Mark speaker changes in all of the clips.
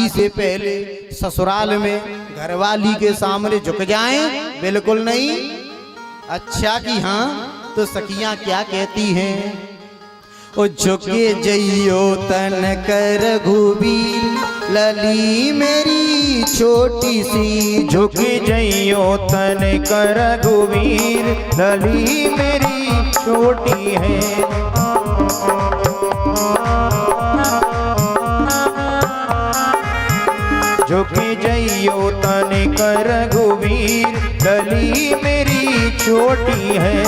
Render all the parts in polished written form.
Speaker 1: शादी से पहले ससुराल में घरवाली के सामने झुक जाएं? बिल्कुल नहीं। अच्छा कि हाँ, तो सखियां क्या कहती हैं? ओ झुके जइयो तन कर घुबीर, लली मेरी छोटी सी।
Speaker 2: झुके जइयो तन कर घुबीर, लली मेरी छोटी है। झुके जइयो तन कर घुबीर, लली मेरी छोटी है।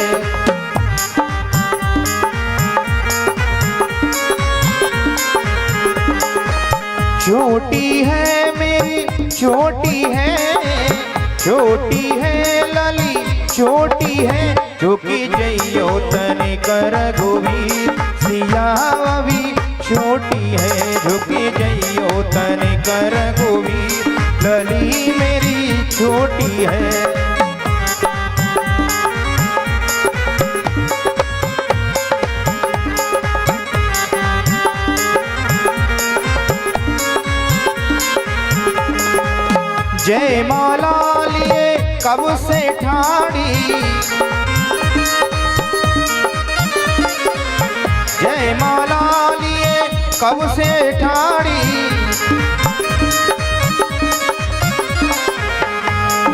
Speaker 2: छोटी है मेरी छोटी है, छोटी है लली छोटी है। झुकी जइयो तन कर घुबीर, सिया भी छोटी है। झुकी जइयो तन कर घुबीर, लली मेरी छोटी है। जय माला लिए कब से ठाड़ी, जय माला लिए कब से ठाड़ी।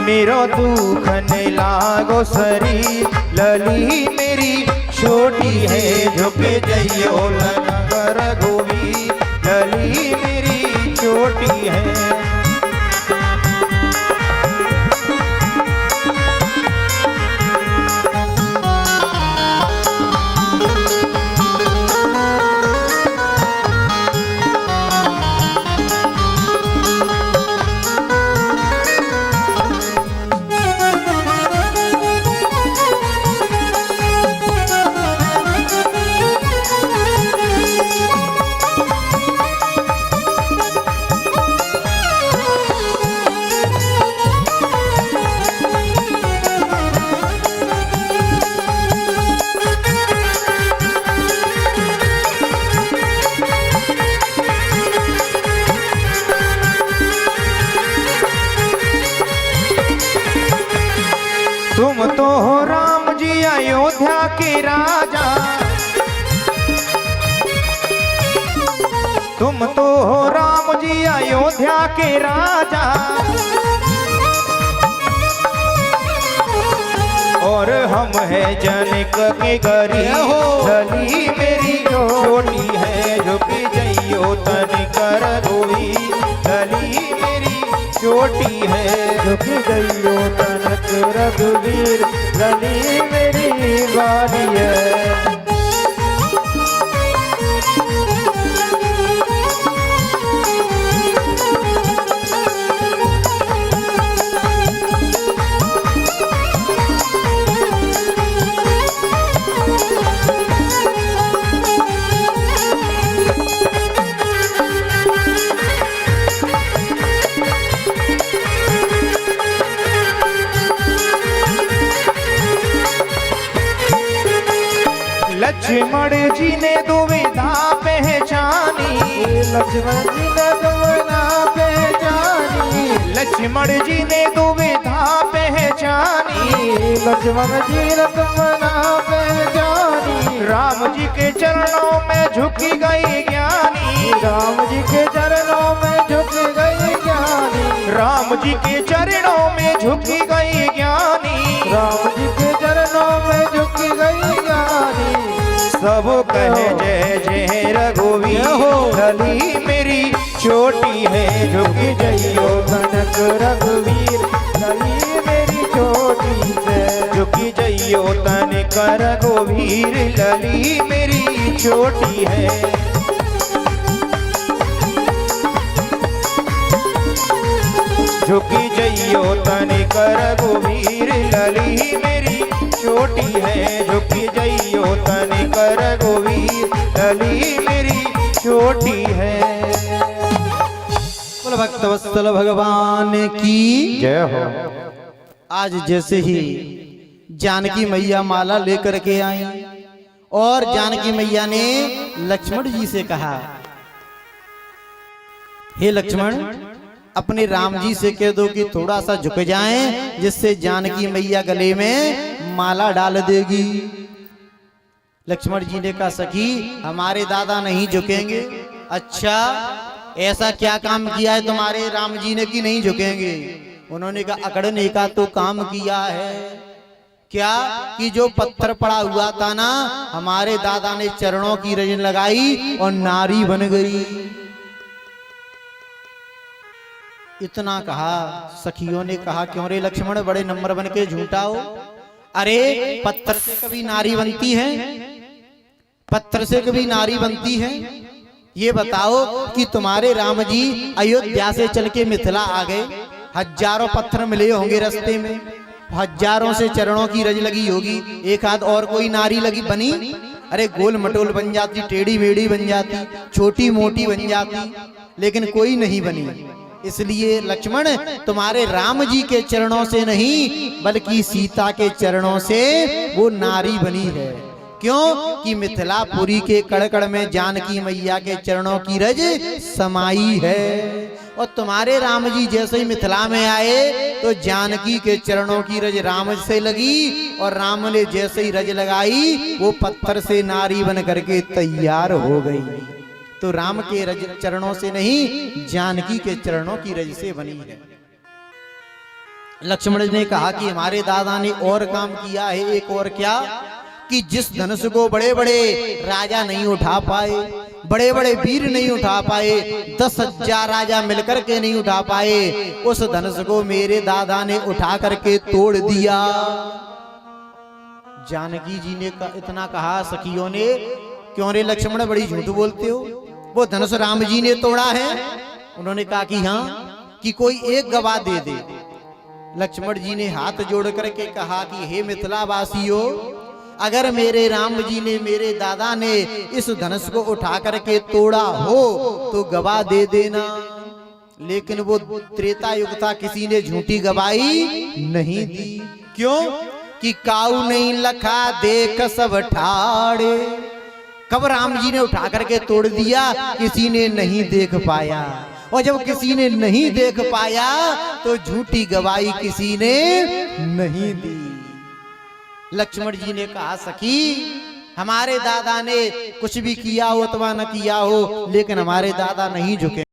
Speaker 2: मेरो दुख न लागो शरीर, लली मेरी छोटी है। झुके जइयो तन कर घुबीर, लली मेरी छोटी है। तुम तो हो राम जी अयोध्या के राजा, तुम तो हो राम जी अयोध्या के राजा। और हम है जनक के गरीब, लली मेरी छोटी है। झुकी जइयो तन कर घुबीर, लली मेरी छोटी है। झुकी जइयो तन कर घुबीर, लली मेरी बारी है। लक्ष्मण जी ने दुविधा पहचानी, लक्ष्मण जी ने दुविधा पहचानी। लक्ष्मण जी ने दुविधा पहचानी, लक्ष्मण जी ने दुविधा पहचानी। राम जी के चरणों में झुकी गई ज्ञानी, राम जी के चरणों में झुकी गई ज्ञानी। राम जी के चरणों में झुकी गई ज्ञानी, राम जी के चरणों में झुकी गई ज्ञानी। सब कहे जय जय रघुवीर, लली मेरी छोटी है। झुकी जइयो तनक रघुवीर, लली मेरी छोटी है। झुकी जइयो तनक रघुवीर, लली मेरी छोटी है। झुकी जइयो तनक रघुवीर, लली मेरी छोटी है। झुकी जइयो तनक रघुवीर, लली मेरी छोटी है।
Speaker 1: भक्त वत्सल भगवान की
Speaker 2: जय हो।
Speaker 1: आज जैसे ही जानकी मैया माला लेकर के आई और जानकी मैया ने लक्ष्मण जी से कहा, हे लक्ष्मण, अपने राम जी से कह दो कि थोड़ा सा झुक जाएं, जिससे जानकी मैया गले में माला डाल देगी। लक्ष्मण जी ने कहा, सखी हमारे दादा नहीं झुकेंगे। अच्छा, ऐसा क्या काम किया है तुम्हारे राम जी ने कि नहीं झुकेंगे? उन्होंने कहा, अकड़ने का तो काम किया है। क्या? कि जो पत्थर पड़ा हुआ था ना, हमारे दादा ने चरणों की रज लगाई और नारी बन गई। इतना कहा, सखियों ने कहा, क्यों रे लक्ष्मण, बड़े नंबर बन के झूठा हो? अरे पत्थर से कभी नारी बनती है? पत्थर से कभी नारी बनती है? ये बताओ कि तुम्हारे राम जी अयोध्या से चल के मिथिला आ गए, हजारों पत्थर मिले होंगे रास्ते में, हजारों से चरणों की रज लगी होगी, एक आध और कोई नारी लगी बनी? अरे गोल मटोल बन जाती, टेढ़ी मेढ़ी बन जाती, छोटी मोटी बन जाती, लेकिन कोई नहीं बनी। इसलिए लक्ष्मण, तुम्हारे राम जी के चरणों से नहीं बल्कि सीता के चरणों से वो नारी बनी है। क्यों? कि मिथिलापुरी के कड़कड़ में जानकी मैया के चरणों की रज समाई है। और तुम्हारे राम जी जैसे ही मिथिला में आए तो जानकी के चरणों की रज राम से लगी, और राम ने जैसे ही रज लगाई वो पत्थर से नारी बन करके तैयार हो गई। तो राम के रज चरणों से नहीं, जानकी के चरणों की रज से बनी है। लक्ष्मण ने कहा कि हमारे दादा ने और काम किया है। एक और क्या? कि जिस धनुष को बड़े बड़े राजा नहीं उठा पाए, बड़े बड़े वीर नहीं उठा पाए, 10,000 राजा मिलकर के नहीं उठा पाए, उस धनुष को मेरे दादा ने उठा करके तोड़ दिया। जानकी जी ने इतना कहा, सखियों ने, क्यों रे लक्ष्मण, बड़ी झूठ बोलते हो, वो धनुष राम जी ने तोड़ा है? उन्होंने कहा कि हाँ, कि कोई एक गवाह दे दे। लक्ष्मण जी ने हाथ जोड़ करके कहा कि हे मिथिला वासियों, अगर मेरे राम जी ने, मेरे दादा ने इस धनुष को उठा करके तोड़ा हो तो गवाह दे देना। लेकिन वो त्रेता युग था, किसी ने झूठी गवाही नहीं दी। क्यों? कि काऊ नहीं लखा देख सब ठाड़े। कब राम जी ने उठा करके तोड़ दिया? किसी ने नहीं देख पाया, और जब किसी ने नहीं देख पाया तो झूठी गवाही किसी ने नहीं दी। लक्ष्मण जी ने कहा, सखी हमारे दादा ने कुछ भी किया हो अथवा न किया हो, लेकिन हमारे दादा नहीं झुके।